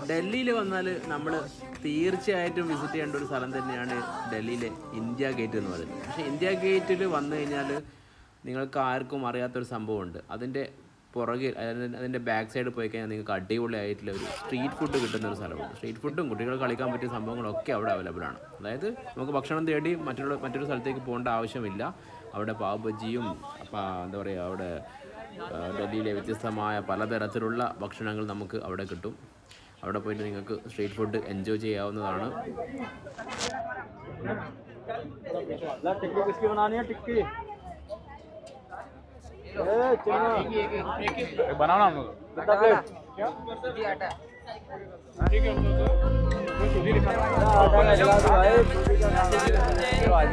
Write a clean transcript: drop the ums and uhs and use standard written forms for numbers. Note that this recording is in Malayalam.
ഡൽഹിയിൽ വന്നാൽ നമ്മൾ തീർച്ചയായിട്ടും വിസിറ്റ് ചെയ്യേണ്ട ഒരു സ്ഥലം തന്നെയാണ് ഡൽഹിയിലെ ഇന്ത്യ ഗേറ്റ് എന്ന് പറയുന്നത്. പക്ഷേ ഇന്ത്യ ഗേറ്റിൽ വന്നു കഴിഞ്ഞാൽ നിങ്ങൾക്ക് ആർക്കും അറിയാത്തൊരു സംഭവമുണ്ട്. അതിൻ്റെ പുറകിൽ അതിൻ്റെ ബാക്ക് സൈഡ് പോയി കഴിഞ്ഞാൽ നിങ്ങൾക്ക് അടിപൊളിയായിട്ടുള്ള ഒരു സ്ട്രീറ്റ് ഫുഡ് കിട്ടുന്ന ഒരു സ്ഥലമുണ്ട്. സ്ട്രീറ്റ് ഫുഡും കുട്ടികൾ കളിക്കാൻ പറ്റിയ സംഭവങ്ങളൊക്കെ അവിടെ അവൈലബിൾ ആണ്. അതായത് നമുക്ക് ഭക്ഷണം തേടി മറ്റൊരു സ്ഥലത്തേക്ക് പോകേണ്ട ആവശ്യമില്ല. അവിടെ പാവ് ബജിയും എന്താ പറയുക, അവിടെ ഡൽഹിയിലെ വ്യത്യസ്തമായ പലതരത്തിലുള്ള ഭക്ഷണങ്ങൾ നമുക്ക് അവിടെ കിട്ടും. അവിടെ പോയിട്ട് നിങ്ങൾക്ക് സ്ട്രീറ്റ് ഫുഡ് എൻജോയ് ചെയ്യാവുന്നതാണ്. बनाना हम लोग कितना प्लेट ठीक है तो सुधी लिखा आटा का गिलास भाई